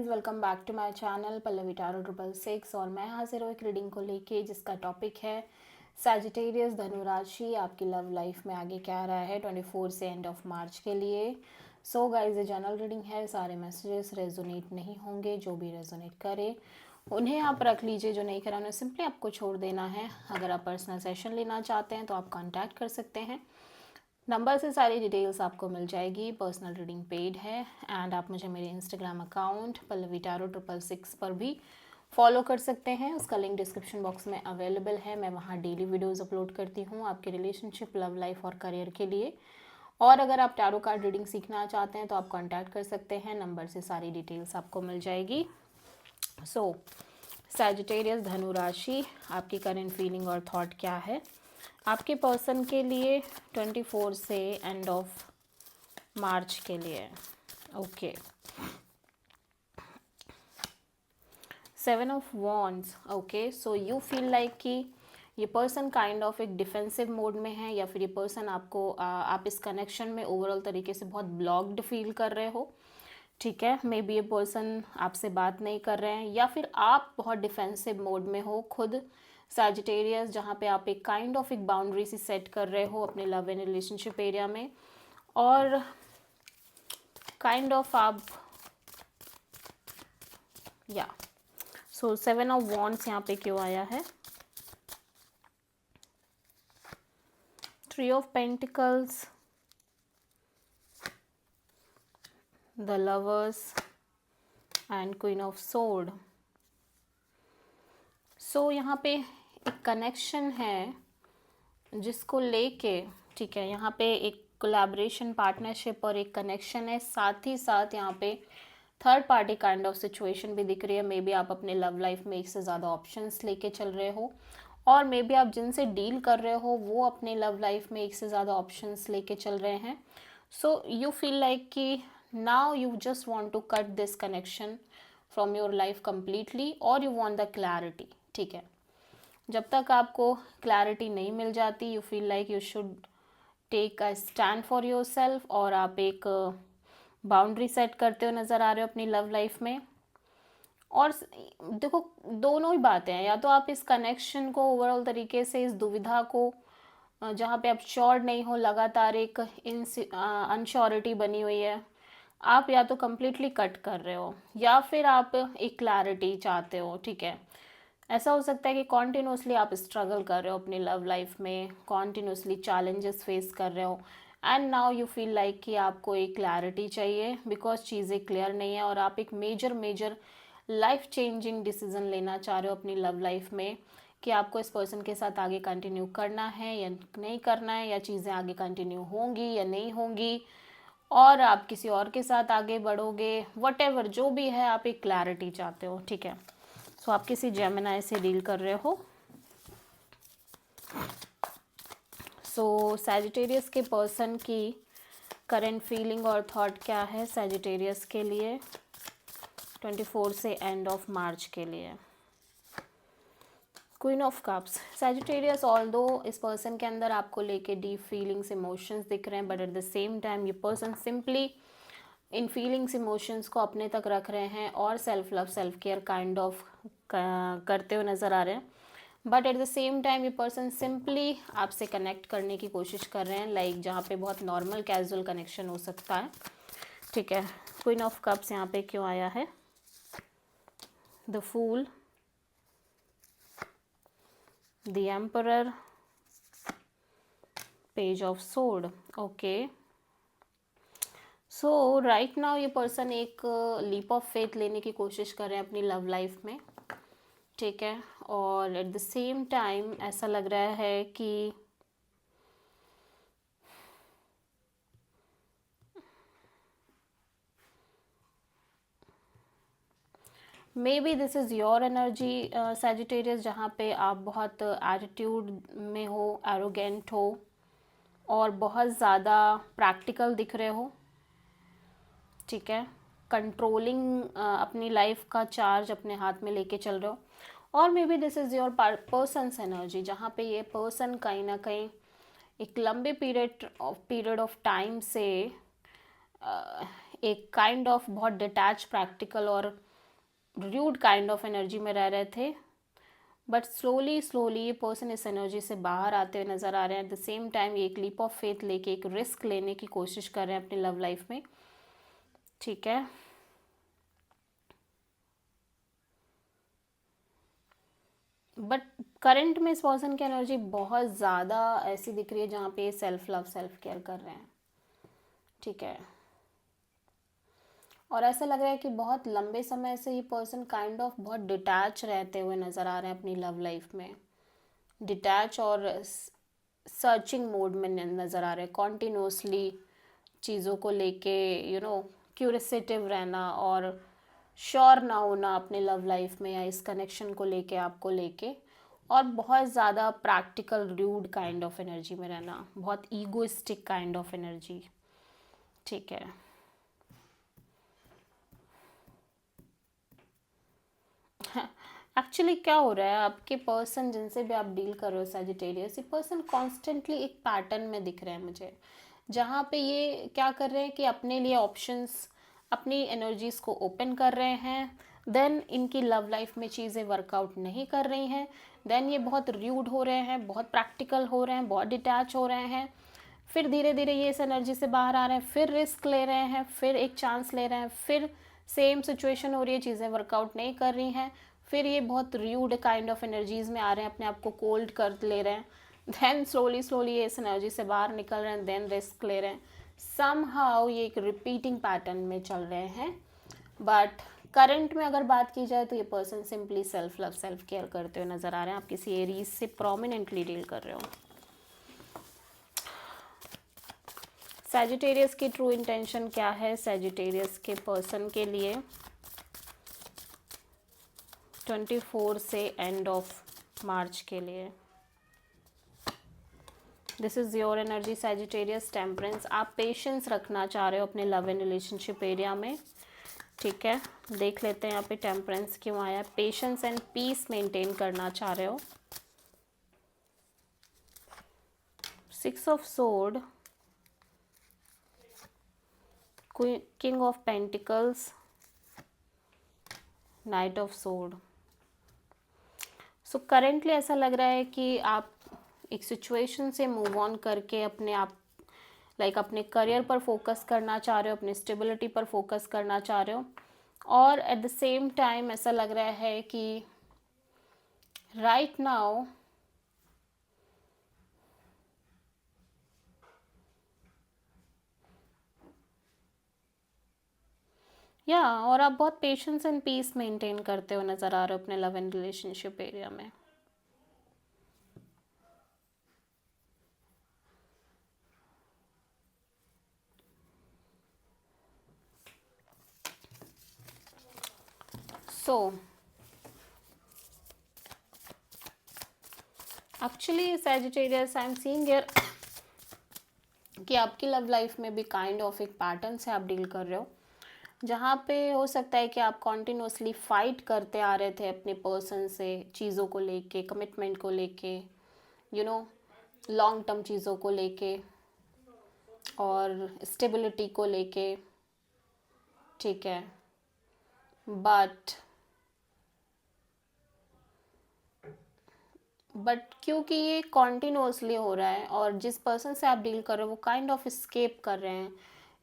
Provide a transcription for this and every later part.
Welcome back to my channel Pallavi टारो 666 और मैं हाजिर हूँ एक रीडिंग को लेके जिसका टॉपिक है सैजिटेरियस धनु राशि। आपकी लव लाइफ में आगे क्या आ रहा है 24 से एंड ऑफ मार्च के लिए। सो गाइस ये जनरल रीडिंग है, सारे मैसेजेस रेजोनेट नहीं होंगे। जो भी रेजोनेट करे उन्हें आप रख लीजिए, जो नहीं करा उन्हें सिंपली आपको छोड़ देना है। अगर आप पर्सनल सेशन लेना चाहते हैं तो आप कॉन्टैक्ट कर सकते हैं, नंबर से सारी डिटेल्स आपको मिल जाएगी। पर्सनल रीडिंग पेड है एंड आप मुझे मेरे इंस्टाग्राम अकाउंट पल्लवी टारो 666 पर भी फॉलो कर सकते हैं। उसका लिंक डिस्क्रिप्शन बॉक्स में अवेलेबल है। मैं वहाँ डेली वीडियोस अपलोड करती हूँ आपके रिलेशनशिप, लव लाइफ और करियर के लिए। और अगर आप टैरो कार्ड रीडिंग सीखना चाहते हैं तो आप कॉन्टैक्ट कर सकते हैं, नंबर से सारी डिटेल्स आपको मिल जाएगी। सो सैजिटेरियस धनु राशि, आपकी करंट फीलिंग और थॉट क्या है आपके पर्सन के लिए 24 से एंड ऑफ मार्च के लिए। Okay, 7 of wands. Okay, so you feel like कि ये पर्सन काइंड ऑफ एक डिफेंसिव मोड में है, या फिर ये पर्सन आपको आप इस कनेक्शन में ओवरऑल तरीके से बहुत ब्लॉक्ड फील कर रहे हो। ठीक है, मे बी ये पर्सन आपसे बात नहीं कर रहे हैं, या फिर आप बहुत डिफेंसिव मोड में हो खुद सैजिटेरियस, जहाँ पे आप एक काइंड ऑफ एक बाउंड्री सी सेट कर रहे हो अपने लव एंड रिलेशनशिप एरिया में। और काइंड ऑफ आप या सो 7 ऑफ वॉन्ड्स यहाँ पे क्यों आया है? 3 of pentacles, the lovers and queen of sword. So यहाँ पे एक कनेक्शन है जिसको लेके, ठीक है, यहाँ पे एक कोलैबोरेशन, पार्टनरशिप और एक कनेक्शन है। साथ ही साथ यहाँ पे third party kind of situation भी दिख रही है। मे बी आप अपने लव लाइफ में एक से ज़्यादा ऑप्शंस लेके चल रहे हो, और मे बी आप जिनसे डील कर रहे हो वो अपने लव लाइफ में एक से ज़्यादा ऑप्शंस लेके चल रहे हैं। सो यू फील लाइक कि now you just want to cut this connection from your life completely, और यू वॉन्ट द क्लैरिटी। ठीक है, जब तक आपको क्लैरिटी नहीं मिल जाती you feel like you should take a stand for yourself, और आप एक बाउंड्री सेट करते हो नज़र आ रहे हो अपनी लव लाइफ में। और देखो, दोनों ही बातें हैं, या तो आप इस कनेक्शन को ओवरऑल तरीके से, इस दुविधा को जहाँ पे आप श्योर नहीं हो, लगातार एक अनश्योरिटी बनी हुई है, आप या तो कम्प्लीटली कट कर रहे हो या फिर आप एक क्लैरिटी चाहते हो। ठीक है, ऐसा हो सकता है कि कॉन्टिन्यूसली आप स्ट्रगल कर रहे हो अपनी लव लाइफ में, कॉन्टिन्यूसली चैलेंजेस फेस कर रहे हो, and now you feel like कि आपको एक क्लैरिटी चाहिए बिकॉज चीज़ें क्लियर नहीं है, और आप एक मेजर लाइफ चेंजिंग डिसीजन लेना चाह रहे हो अपनी लव लाइफ में कि आपको इस पर्सन के साथ आगे कंटिन्यू करना है या नहीं करना है, या चीज़ें आगे कंटिन्यू होंगी या नहीं होंगी, और आप किसी और के साथ आगे बढ़ोगे, वट जो भी है, आप एक क्लैरिटी चाहते हो। ठीक है, सो आप किसी जेमिनाई से डील कर रहे हो। सो सैजिटेरियस के पर्सन की करंट फीलिंग और थॉट क्या है सैजिटेरियस के लिए 24 से एंड ऑफ मार्च के लिए? Queen of cups. Sagittarius, although इस पर्सन के अंदर आपको लेके डीप फीलिंग्स, इमोशंस दिख रहे हैं, but at the same time ये person simply in feelings, emotions को अपने तक रख रहे हैं और self love, self care kind of करते हुए नज़र आ रहे हैं। But at the same time ये पर्सन सिंपली आपसे कनेक्ट करने की कोशिश कर रहे हैं, लाइक जहाँ पे बहुत नॉर्मल कैजुअल कनेक्शन हो सकता है। ठीक है, क्वीन ऑफ कप्स यहाँ पे क्यों आया है? The fool, the emperor, page of sword. Okay, so right now ये पर्सन एक लीप ऑफ फेथ लेने की कोशिश कर रहे हैं अपनी लव लाइफ में। ठीक है, और एट द सेम टाइम ऐसा लग रहा है कि may be this is your energy Sagittarius, जहाँ पे आप बहुत एटीट्यूड में हो, एरोगेंट हो और बहुत ज़्यादा प्रैक्टिकल दिख रहे हो। ठीक है, कंट्रोलिंग अपनी लाइफ का चार्ज अपने हाथ में लेके चल रहे हो। और may be this is your persons energy, जहाँ पे ये पर्सन कहीं ना कहीं एक लंबे पीरियड ऑफ टाइम से एक काइंड ऑफ बहुत डिटैच, प्रैक्टिकल और र्यूड काइंड ऑफ एनर्जी में रह रहे थे, बट स्लोली स्लोली ये पर्सन इस एनर्जी से बाहर आते हुए नज़र आ रहे हैं। एट द सेम टाइम ये एक लीप ऑफ फेथ लेके एक रिस्क लेने की कोशिश कर रहे हैं अपनी लव लाइफ में, ठीक है। बट करंट में इस पर्सन की एनर्जी बहुत ज़्यादा ऐसी दिख रही है जहाँ पे सेल्फ लव सेल्फ केयर कर रहे हैं, ठीक है। और ऐसा लग रहा है कि बहुत लंबे समय से ये पर्सन काइंड ऑफ बहुत डिटैच रहते हुए नज़र आ रहे हैं अपनी लव लाइफ में, डिटैच और सर्चिंग मोड में नज़र आ रहे हैं, कॉन्टिन्यूसली चीज़ों को लेके क्यूरियसिटिव रहना और श्योर ना होना अपने लव लाइफ में या इस कनेक्शन को लेके, आपको लेके, और बहुत ज़्यादा practical rude kind of energy में रहना, बहुत ईगोइस्टिक काइंड ऑफ एनर्जी, ठीक है। एक्चुअली क्या हो रहा है, आपके पर्सन जिनसे भी आप डील कर रहे हो सैजिटेरियस, ये पर्सन कॉन्स्टेंटली एक पैटर्न में दिख रहे हैं मुझे, जहाँ पे ये क्या कर रहे हैं कि अपने लिए ऑप्शंस, अपनी एनर्जीज़ को ओपन कर रहे हैं, देन इनकी लव लाइफ में चीज़ें वर्कआउट नहीं कर रही हैं, देन ये बहुत र्यूड हो रहे हैं, बहुत प्रैक्टिकल हो रहे हैं, बहुत डिटैच हो रहे हैं, फिर धीरे धीरे ये इस एनर्जी से बाहर आ रहे हैं, फिर रिस्क ले रहे हैं, फिर एक चांस ले रहे हैं, फिर सेम सिचुएशन हो रही है, चीज़ें वर्कआउट नहीं कर रही हैं, फिर ये बहुत र्यूड काइंड ऑफ एनर्जीज़ में आ रहे हैं, अपने आप को कोल्ड कर ले रहे हैं, देन स्लोली स्लोली ये इस एनर्जी से बाहर निकल रहे हैं, देन रिस्क ले रहे हैं, समहाउ ये एक रिपीटिंग पैटर्न में चल रहे हैं। बट करंट में अगर बात की जाए तो ये person simply self love self care करते हुए नज़र आ रहे हैं। आप किसी एरीज से प्रोमिनेंटली डील कर रहे हो। सैजिटेरियस की ट्रू इंटेंशन क्या है सैजिटेरियस के पर्सन के लिए 24 से एंड ऑफ मार्च के लिए? This is your energy Sagittarius. Temperance, आप पेशेंस रखना चाह रहे हो अपने लव एंड रिलेशनशिप एरिया में, ठीक है। देख लेते हैं यहाँ पे टेम्परेंस क्यों आया। पेशेंस एंड पीस मेंटेन करना चाह रहे हो। 6 of sword, king of pentacles, night of sword. So currently ऐसा लग रहा है कि आप एक सिचुएशन से मूव ऑन करके अपने आप अपने करियर पर फोकस करना चाह रहे हो, अपनी स्टेबिलिटी पर फोकस करना चाह रहे हो, और एट द सेम टाइम ऐसा लग रहा है कि राइट नाउ और आप बहुत पेशेंस एंड पीस मेंटेन करते हो नज़र आ रहे हो अपने लव एंड रिलेशनशिप एरिया में। So actually Sagittarius I am seeing here कि आपकी लव लाइफ में भी काइंड ऑफ एक पैटर्न से आप डील कर रहे हो, जहाँ पे हो सकता है कि आप कॉन्टिन्यूसली फाइट करते आ रहे थे अपने पर्सन से, चीज़ों को लेके, कमिटमेंट को लेके, लॉन्ग टर्म चीज़ों को लेके और स्टेबिलिटी को लेके, ठीक है। बट क्योंकि ये कॉन्टिन्यूसली हो रहा है और जिस पर्सन से आप डील कर रहे हो वो काइंड ऑफ स्केप कर रहे हैं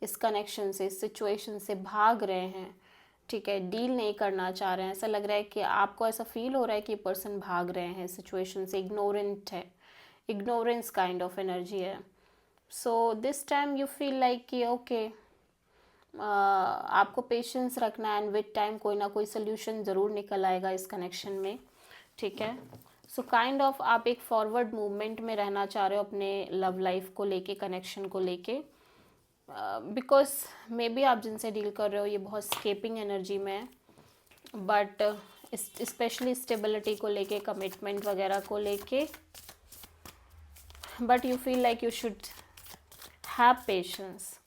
इस कनेक्शन से, इस सिचुएशन से भाग रहे हैं, ठीक है, डील नहीं करना चाह रहे हैं। ऐसा लग रहा है कि आपको ऐसा फील हो रहा है कि ये पर्सन भाग रहे हैं सिचुएशन से, इग्नोरेंट है, इग्नोरेंस काइंड ऑफ एनर्जी है। So this time you feel like कि ओके, आपको पेशेंस रखना है एंड विद टाइम कोई ना कोई सोल्यूशन ज़रूर निकल आएगा इस कनेक्शन में, ठीक है। सो काइंड ऑफ आप एक फॉरवर्ड मूवमेंट में रहना चाह रहे हो अपने लव लाइफ को लेके, कनेक्शन को लेके, बिकॉज मे बी आप जिनसे डील कर रहे हो ये बहुत स्केपिंग एनर्जी में है, बट स्पेशली स्टेबिलिटी को लेके, कमिटमेंट वगैरह को लेके, but you feel like you should have patience.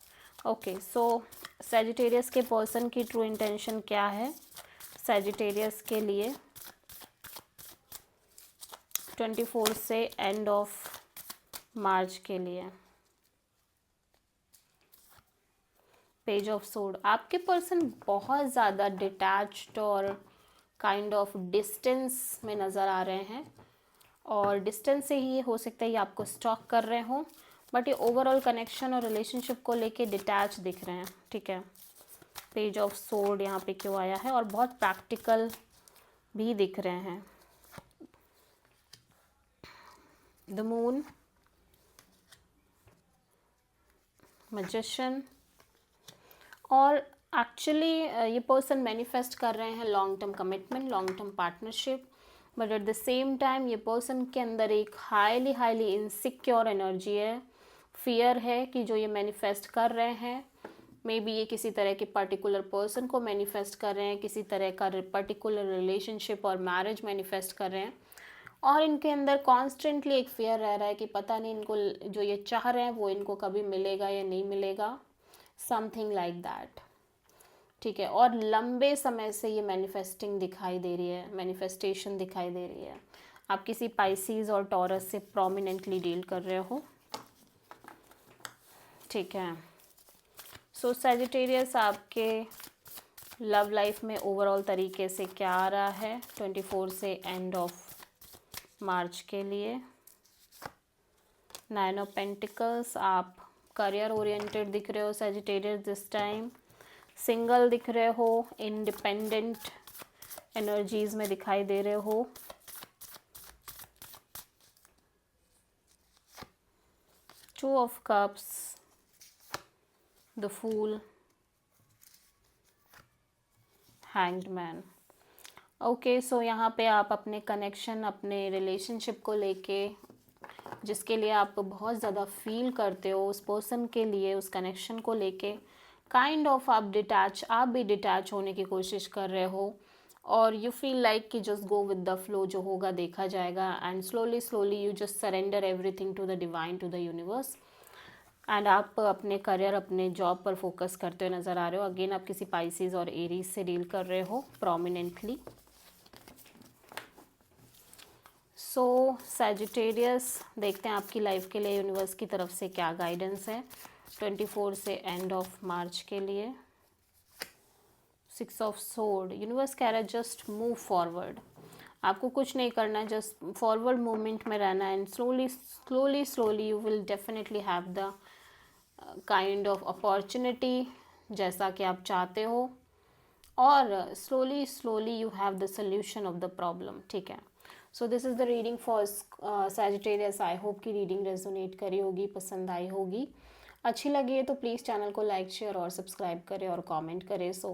Okay, so Sagittarius के पर्सन की ट्रू इंटेंशन क्या है सैजिटेरियस के लिए 24 से एंड ऑफ मार्च के लिए? पेज ऑफ सोर्ड, आपके पर्सन बहुत ज़्यादा डिटैच्ड और काइंड ऑफ डिस्टेंस में नज़र आ रहे हैं, और डिस्टेंस से ही हो सकता है ये आपको स्टॉक कर रहे हों, बट ये ओवरऑल कनेक्शन और रिलेशनशिप को लेके डिटैच दिख रहे हैं, ठीक है। पेज ऑफ सोर्ड यहाँ पे क्यों आया है, और बहुत प्रैक्टिकल भी दिख रहे हैं। द मून, मैजिशियन, और एक्चुअली ये पर्सन मैनिफेस्ट कर रहे हैं long term commitment, long term partnership, but at the same time ये पर्सन के अंदर एक हाईली इनसिक्योर एनर्जी है, फियर है कि जो ये मैनिफेस्ट कर रहे हैं, मे बी ये किसी तरह के पर्टिकुलर पर्सन को मैनिफेस्ट कर रहे हैं, किसी तरह का पर्टिकुलर रिलेशनशिप और मैरिज मैनिफेस्ट कर रहे हैं, और इनके अंदर कॉन्स्टेंटली एक फियर रह रहा है कि पता नहीं इनको जो ये चाह रहे हैं वो इनको कभी मिलेगा या नहीं मिलेगा, समथिंग लाइक दैट, ठीक है। और लंबे समय से ये मैनिफेस्टिंग दिखाई दे रही है, मैनिफेस्टेशन दिखाई दे रही है। आप किसी पाइसीज और टॉरस से प्रोमिनेंटली डील कर रहे हो, ठीक है। सो सैजिटेरियस, आपके लव लाइफ में ओवरऑल तरीके से क्या आ रहा है 24 से एंड ऑफ मार्च के लिए। 9 ऑफ पेंटिकल्स, आप करियर ओरिएंटेड दिख रहे हो सैजिटेरियस दिस टाइम, सिंगल दिख रहे हो, इंडिपेंडेंट एनर्जीज में दिखाई दे रहे हो। Two of cups, the fool, hanged man. Okay, so यहाँ पे आप अपने कनेक्शन, अपने रिलेशनशिप को लेके, जिसके लिए आप बहुत ज़्यादा फील करते हो, उस पर्सन के लिए, उस कनेक्शन को लेके काइंड ऑफ आप भी डिटैच होने की कोशिश कर रहे हो, और यू फील लाइक कि just go with the flow, जो होगा देखा जाएगा, and slowly you just surrender everything to the divine, to the universe, and आप अपने करियर, अपने जॉब पर फोकस करते हुए नज़र आ रहे हो। अगेन आप किसी पाइसीज और एरीज से डील कर रहे हो प्रोमिनेंटली। सो सैजिटेरियस, देखते हैं आपकी लाइफ के लिए यूनिवर्स की तरफ से क्या गाइडेंस है 24 से एंड ऑफ मार्च के लिए। 6 ऑफ सोर्ड, यूनिवर्स कह रहा है जस्ट मूव फॉरवर्ड, आपको कुछ नहीं करना है, जस्ट फॉरवर्ड मूवमेंट में रहना है, and slowly you will definitely have the kind of opportunity जैसा कि आप चाहते हो, और slowly you have the solution of the problem, ठीक है। So this is the reading for Sagittarius. I hope कि रीडिंग रेजोनेट करी होगी, पसंद आई होगी। अच्छी लगी है तो प्लीज़ चैनल को लाइक, शेयर और सब्सक्राइब करें और कमेंट करें। सो